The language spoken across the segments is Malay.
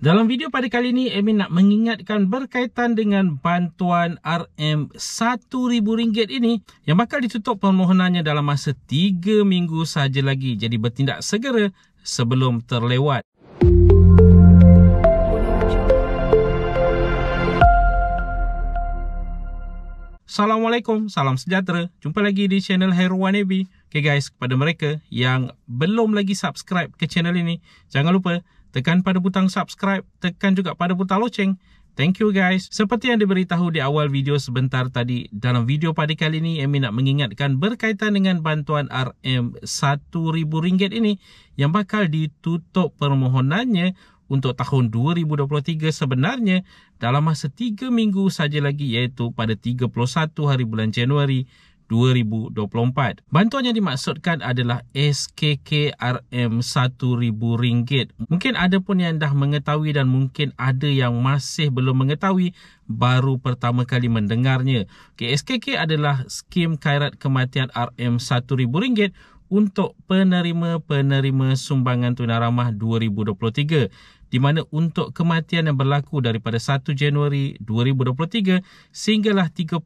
Dalam video pada kali ini, Amin nak mengingatkan berkaitan dengan bantuan RM1,000 ini yang bakal ditutup permohonannya dalam masa 3 minggu sahaja lagi. Jadi bertindak segera sebelum terlewat. Assalamualaikum, salam sejahtera. Jumpa lagi di channel Hairwan AB. Okay guys, kepada mereka yang belum lagi subscribe ke channel ini, jangan lupa tekan pada butang subscribe, tekan juga pada butang loceng. Thank you guys. Seperti yang diberitahu di awal video sebentar tadi, dalam video pada kali ini, Amin nak mengingatkan berkaitan dengan bantuan RM1,000 ini yang bakal ditutup permohonannya untuk tahun 2023 sebenarnya dalam masa 3 minggu saja lagi, iaitu pada 31 hari bulan Januari 2024. Bantuan yang dimaksudkan adalah SKK RM1,000. Mungkin ada pun yang dah mengetahui dan mungkin ada yang masih belum mengetahui, baru pertama kali mendengarnya. SKK adalah skim khairat kematian RM1,000 untuk penerima-penerima sumbangan tunai ramah 2023. Di mana untuk kematian yang berlaku daripada 1 Januari 2023 sehinggalah 31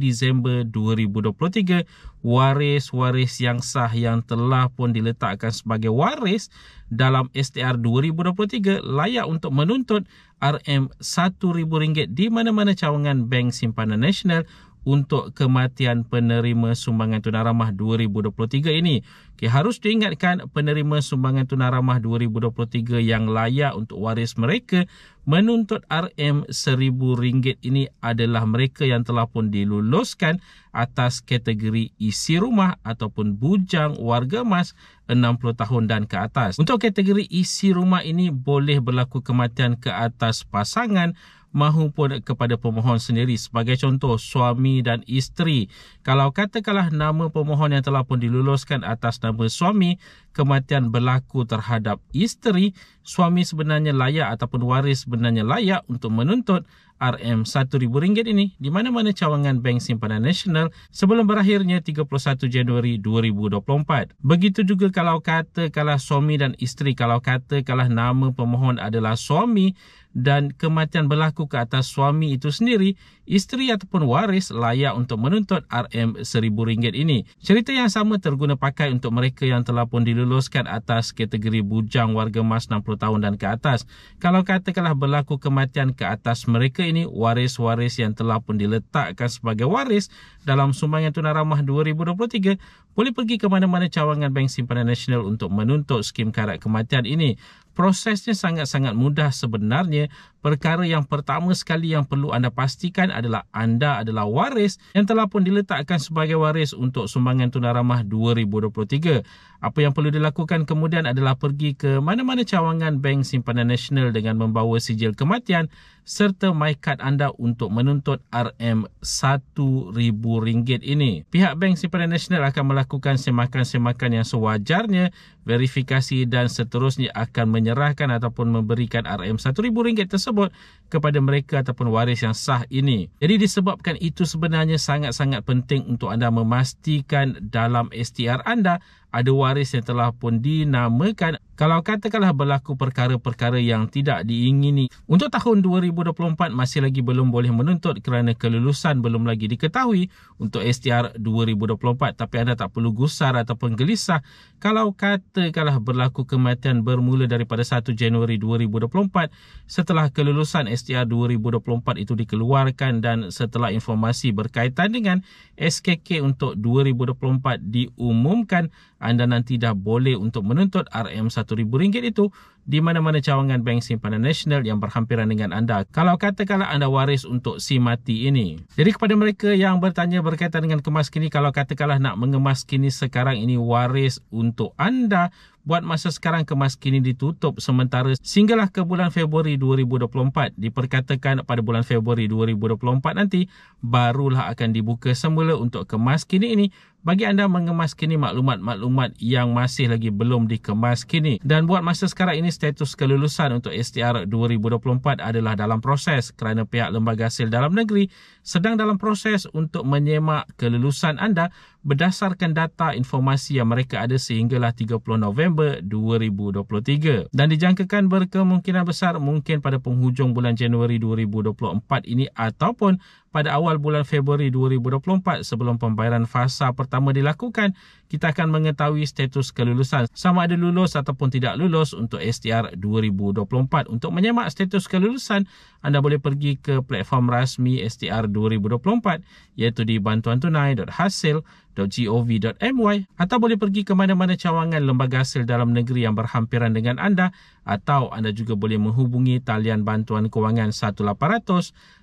Disember 2023, waris-waris yang sah yang telah pun diletakkan sebagai waris dalam STR 2023 layak untuk menuntut RM1,000 di mana-mana cawangan Bank Simpanan Nasional untuk kematian penerima sumbangan tunai ramah 2023 ini. Harus diingatkan, penerima sumbangan tunai ramah 2023 yang layak untuk waris mereka menuntut RM1,000 ini adalah mereka yang telah pun diluluskan atas kategori isi rumah ataupun bujang warga emas 60 tahun dan ke atas. Untuk kategori isi rumah ini boleh berlaku kematian ke atas pasangan mahupun kepada pemohon sendiri. Sebagai contoh, suami dan isteri. Kalau katakanlah nama pemohon yang telah pun diluluskan atas nama suami, kematian berlaku terhadap isteri, suami sebenarnya layak ataupun waris sebenarnya layak untuk menuntut RM1,000 ini di mana-mana cawangan Bank Simpanan Nasional sebelum berakhirnya 31 Januari 2024. Begitu juga kalau katakanlah suami dan isteri, kalau katakanlah nama pemohon adalah suami dan kematian berlaku ke atas suami itu sendiri, isteri ataupun waris layak untuk menuntut RM1,000 ini. Cerita yang sama terguna pakai untuk mereka yang telah pun diluluskan atas kategori bujang warga emas 60 tahun dan ke atas. Kalau katakanlah berlaku kematian ke atas mereka ini, waris-waris yang telah pun diletakkan sebagai waris dalam sumbangan tunai ramah 2023 boleh pergi ke mana-mana cawangan Bank Simpanan Nasional untuk menuntut skim khairat kematian ini. Prosesnya sangat-sangat mudah sebenarnya. Perkara yang pertama sekali yang perlu anda pastikan adalah anda adalah waris yang telah pun diletakkan sebagai waris untuk sumbangan tunai ramah 2023. Apa yang perlu dilakukan kemudian adalah pergi ke mana-mana cawangan Bank Simpanan Nasional dengan membawa sijil kematian serta MyCard anda untuk menuntut RM1,000 ini. Pihak Bank Simpanan Nasional akan melakukan semakan-semakan yang sewajarnya, verifikasi dan seterusnya akan menyerahkan ataupun memberikan RM1,000 tersebut kepada mereka ataupun waris yang sah ini. Jadi disebabkan itu sebenarnya sangat-sangat penting untuk anda memastikan dalam STR anda ada waris yang telah pun dinamakan kalau katakanlah berlaku perkara-perkara yang tidak diingini. Untuk tahun 2024 masih lagi belum boleh menuntut kerana kelulusan belum lagi diketahui untuk STR 2024. Tapi anda tak perlu gusar ataupun gelisah kalau katakanlah berlaku kematian bermula daripada 1 Januari 2024 setelah kelulusan STR 2024 itu dikeluarkan dan setelah informasi berkaitan dengan SKK untuk 2024 diumumkan, anda nanti dah boleh untuk menuntut RM1,000 itu di mana-mana cawangan Bank Simpanan Nasional yang berhampiran dengan anda. Kalau katakanlah anda waris untuk si mati ini. Jadi kepada mereka yang bertanya berkaitan dengan kemaskini, kalau katakanlah nak mengemaskini sekarang ini waris untuk anda, buat masa sekarang kemaskini ditutup sementara sehinggalah ke bulan Februari 2024. Diperkatakan pada bulan Februari 2024 nanti barulah akan dibuka semula untuk kemaskini ini bagi anda mengemaskini maklumat-maklumat yang masih lagi belum dikemaskini. Dan buat masa sekarang ini status kelulusan untuk STR 2024 adalah dalam proses kerana pihak Lembaga Hasil Dalam Negeri sedang dalam proses untuk menyemak kelulusan anda berdasarkan data informasi yang mereka ada sehinggalah 30 November 2023. Dan dijangkakan berkemungkinan besar mungkin pada penghujung bulan Januari 2024 ini ataupun pada awal bulan Februari 2024 sebelum pembayaran fasa pertama dilakukan, kita akan mengetahui status kelulusan sama ada lulus ataupun tidak lulus untuk STR 2024. Untuk menyemak status kelulusan, anda boleh pergi ke platform rasmi STR 2024 iaitu di bantuantunai.hasil.gov.my atau boleh pergi ke mana-mana cawangan lembaga hasil dalam negeri yang berhampiran dengan anda, atau anda juga boleh menghubungi talian bantuan kewangan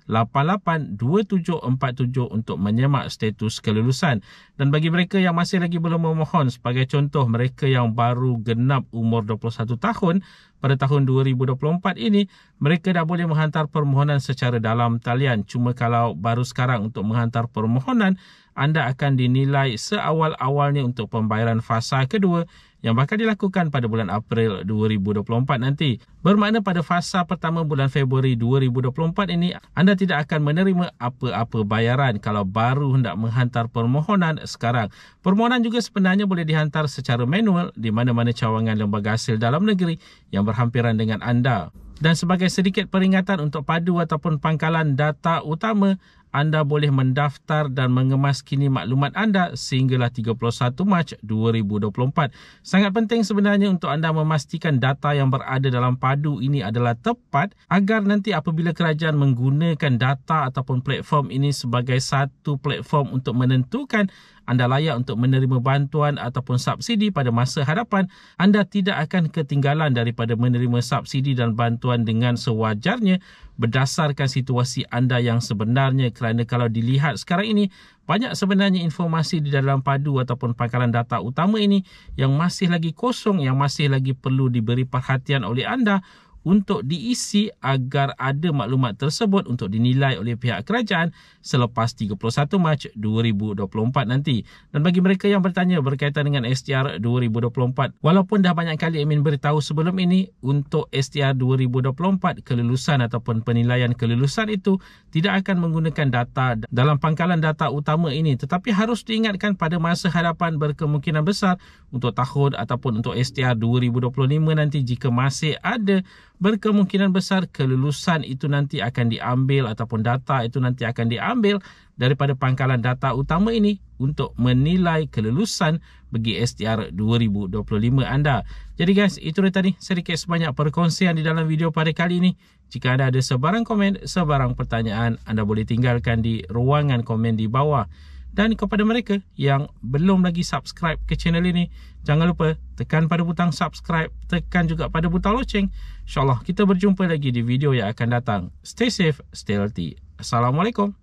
1-800-88-2747 untuk menyemak status kelulusan. Dan bagi mereka yang masih lagi belum memohon, sebagai contoh mereka yang baru genap umur 21 tahun pada tahun 2024 ini, mereka dah boleh menghantar permohonan secara dalam talian. Cuma kalau baru sekarang untuk menghantar permohonan, anda akan dinilai seawal-awalnya untuk pembayaran fasa kedua yang bakal dilakukan pada bulan April 2024 nanti. Bermakna pada fasa pertama bulan Februari 2024 ini, anda tidak akan menerima apa-apa bayaran kalau baru hendak menghantar permohonan sekarang. Permohonan juga sebenarnya boleh dihantar secara manual di mana-mana cawangan lembaga hasil dalam negeri yang berhampiran dengan anda. Dan sebagai sedikit peringatan untuk padu ataupun pangkalan data utama, anda boleh mendaftar dan mengemas kini maklumat anda sehinggalah 31 Mac 2024. Sangat penting sebenarnya untuk anda memastikan data yang berada dalam padu ini adalah tepat agar nanti apabila kerajaan menggunakan data ataupun platform ini sebagai satu platform untuk menentukan anda layak untuk menerima bantuan ataupun subsidi pada masa hadapan, anda tidak akan ketinggalan daripada menerima subsidi dan bantuan dengan sewajarnya berdasarkan situasi anda yang sebenarnya. Kerana kalau dilihat sekarang ini, banyak sebenarnya informasi di dalam padu ataupun pangkalan data utama ini yang masih lagi kosong, yang masih lagi perlu diberi perhatian oleh anda untuk diisi agar ada maklumat tersebut untuk dinilai oleh pihak kerajaan selepas 31 Mac 2024 nanti. Dan bagi mereka yang bertanya berkaitan dengan STR 2024, walaupun dah banyak kali admin beritahu sebelum ini, untuk STR 2024 kelulusan ataupun penilaian kelulusan itu tidak akan menggunakan data dalam pangkalan data utama ini, tetapi harus diingatkan pada masa hadapan berkemungkinan besar untuk tahun ataupun untuk STR 2025 nanti, jika masih ada berkemungkinan besar kelulusan itu nanti akan diambil ataupun data itu nanti akan diambil daripada pangkalan data utama ini untuk menilai kelulusan bagi STR 2025 anda. Jadi guys, itu dia tadi sedikit sebanyak perkongsian di dalam video pada kali ini. Jika anda ada sebarang komen, sebarang pertanyaan, anda boleh tinggalkan di ruangan komen di bawah. Dan kepada mereka yang belum lagi subscribe ke channel ini, jangan lupa tekan pada butang subscribe, tekan juga pada butang loceng. InsyaAllah kita berjumpa lagi di video yang akan datang. Stay safe, stay healthy. Assalamualaikum.